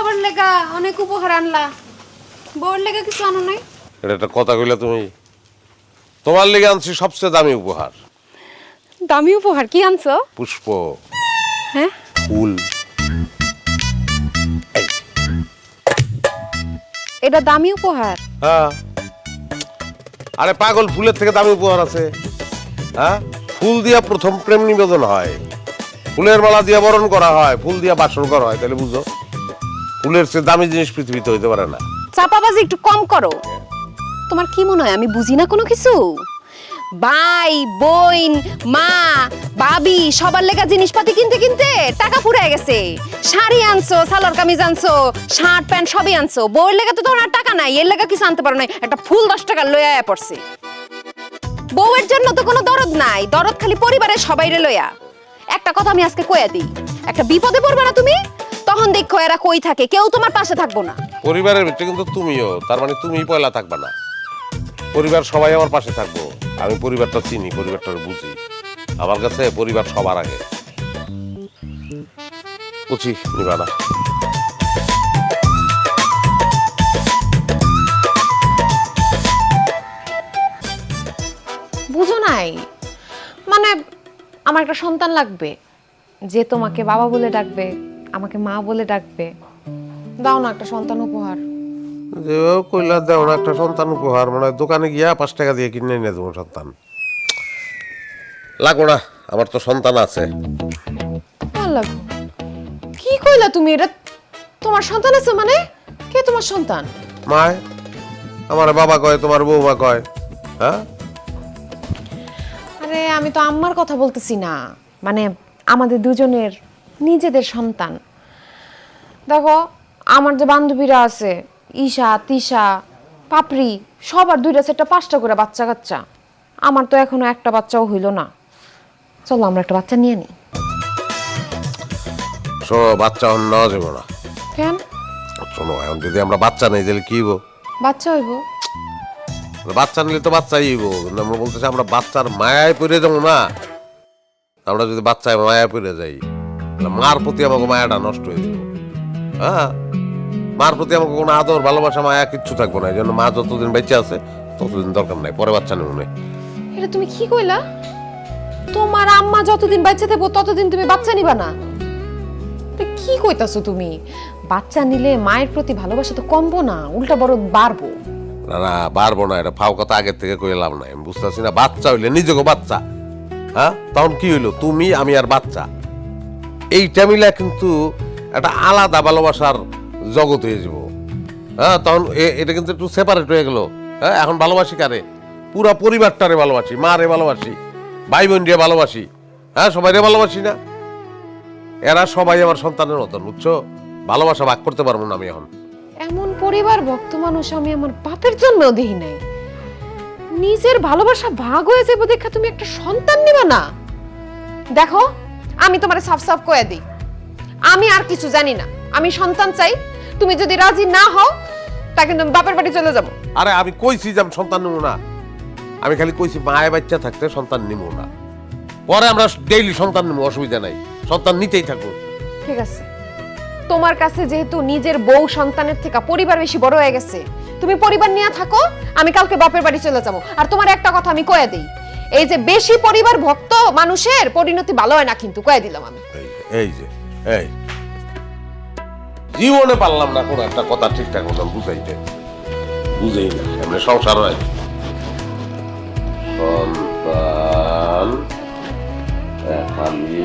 বাবার লেগা অনেক উপহার আনলা, বউর লেগা কিছু আনো নাই? এটা একটা কথা কইলা তুমি। তোমার লেগে আনছি সবচেয়ে দামি উপহার। দামি উপহার কি আনছো? পুষ্প, হ্যাঁ, ফুল। এটা দামি উপহার? হ্যাঁ, আরে পাগল, ফুলের থেকে দামি উপহার আছে? হ্যাঁ, ফুল দিয়া প্রথম প্রেম নিবেদন হয়, ফুলের মালা দিয়া বরণ করা হয়, ফুল দিয়া বাসর করা হয়। তাহলে বুঝো, ফুলের চেয়ে দামি জিনিস পৃথিবীতে হইতে পারে না। চাপাবাজি একটু কম করো। তোমার কি মনে হয় আমি বুঝি না কোনো কিছু? ভাই, বোন, মা, ভাবি সবার লেগা জিনিসপাতি কিনতে কিনতে টাকা ফুরায় গেছে। শাড়ি আনছো, সালোয়ার কামিজ আনছো, শার্ট প্যান্ট সবই আনছো, বউয়ের লেগা তো তোমার আর টাকা নাই, এর লেগা কিছু আনতে পারো নাই। একটা ফুল 10 টাকা লইয়া পড়ছে। বউয়ের জন্য তো কোনো দরদ নাই, দরদ খালি পরিবারের সবাইরে লইয়া। একটা কথা আমি আজকে কইয়া দিই, একটা বিপদে পড়বে না তুমি, তখন দেখো এরা কই থাকে, কেউ তোমার পাশে থাকবো না। পরিবারের ভিতরে কিন্তু তুমিও, তার মানে তুমিই পয়লা থাকবা না। পরিবার সবাই আমার পাশে থাকবো। আমি পরিবারটা চিনি, পরিবারটা বুঝি। আমার কাছে পরিবার সবার আগে। বুঝি নিবা না? বুঝো নাই, মানে আমার একটা সন্তান লাগবে যে তোমাকে বাবা বলে ডাকবে, আমাকে মা বলে ডাকবে। দাও না একটা সন্তান উপহার। যে কইলা দেও না একটা সন্তান উপহার, মানে দোকানে গিয়া 5 টাকা দিয়ে কিনে এনে দেবো সন্তান। লাগো না, আমার তো সন্তান আছে। ভালো লাগো? কি কইলা তুমি? এটা তোমার সন্তান আছে মানে? কে তোমার সন্তান? মায় আমার বাবা কয়, তোমার বৌমা কয়। হ্যাঁ, আরে আমি তো আম্মার কথা বলতেছি না, মানে আমাদের দুজনের নিজেদের সন্তান। দেখো, আমার যে বান্ধবীরা আছে, ঈশা, তিশা, পাপড়ি, সবার 2টা 4টা 5টা করে বাচ্চা কাচ্চা। আমার তো এখনো একটা বাচ্চাও হইল না। চলো আমরা একটা বাচ্চা নিয়ে নিই। শোনো, বাচ্চা নেওয়া যাবো না। কেন? শোনো, এখন যদি আমরা বাচ্চা নেই তাহলে কি হইব? বাচ্চা হইব? বাচ্চা নিলে তো বাচ্চাই হইব, কিন্তু আমরা বলতেছি আমরা বাচ্চার মায়ায় পড়ে যাবো না। আমরা যদি বাচ্চায় মায়ায় পড়ে যাই, তাহলে মার প্রতি আমাকে মায়াটা নষ্ট হয়ে যাবে। হ্যাঁ, মার প্রতি আমাকে কোনো আদর, ভালোবাসা, মায়া কিচ্ছু থাকবো না। এই জন্য মা যতদিন বেঁচে আছে ততদিন দরকার নাই, পরে বাচ্চা নেব না। এটা তুমি কি কইলা? তোমার আম্মা যতদিন বাচ্চা থাকবো ততদিন তুমি বাচ্চা নিবা না? এটা কি কইতাছো তুমি? বাচ্চা নিলে মায়ের প্রতি ভালোবাসা তো কমবো না, উল্টা বড় বাড়বো। না না, পারবো না, এটা ফাও কথা আগের থেকে কই লাভ নাই। আমি বুঝতেছি না, বাচ্চা হইলে নিজেকে বাচ্চা, হ্যাঁ তখন কি হইলো, তুমি আমি আর বাচ্চা, এইটা মিলা কিন্তু একটা আলাদা ভালোবাসার জগৎ হয়ে যাব। হ্যাঁ, তখন এটা কিন্তু একটু সেপারেট হয়ে গেল। হ্যাঁ, এখন ভালোবাসি কারে? পুরা পরিবারটারে ভালোবাসি, মা রে ভালোবাসি, ভাই বোন রে ভালোবাসি। হ্যাঁ, সবাই রে ভালোবাসি না? এরা সবাই আমার সন্তানের মতন, বুঝছো? ভালোবাসা ভাগ করতে পারবো না আমি এখন। এমন পরিবার ভক্ত মানুষ আমি আমার বাপের জন্মেও দেখি নাই। নিজের ভালোবাসা ভাগ হয়ে যাবে দেখা তুমি একটা সন্তান নিবা না? দেখো, আমি তোমারে সাফ সাফ কয়ে দিই, আমি আর কিছু জানি না। আমি সন্তান চাই। তুমি যদি রাজি না হও তা কিন্তু আমি বাপের বাড়ি চলে যাব। আরে আমি কইছি যে আমি সন্তান নেবো না। আমি খালি কইছি মায়ের বাচ্চা থাকতে সন্তান নিব না, পরে আমরা ডেইলি সন্তান নেবো, অসুবিধা নাই, সন্তান নিতেই থাকবো। ঠিক আছে, তোমার কাছে যেহেতু নিজের বউ সন্তানের থেকে পরিবার বেশি বড় হয়ে গেছে, তুমি পরিবার নিয়ে থাকো। আমি কালকে বাপের বাড়ি চলে যাব। আর তোমার একটা কথা আমি কয়ে দিই, এই যে বেশি পরিবার ভক্ত মানুষের পরিণতি ভালো হয় না, কিন্তু কয়ে দিলাম আমি। এই যে এই জীবনে পারলাম না কোনো একটা কথা ঠিকঠাক মতন বুঝাইতে, বুঝেই না এমনি সংসার হয়। সন্তান এখানে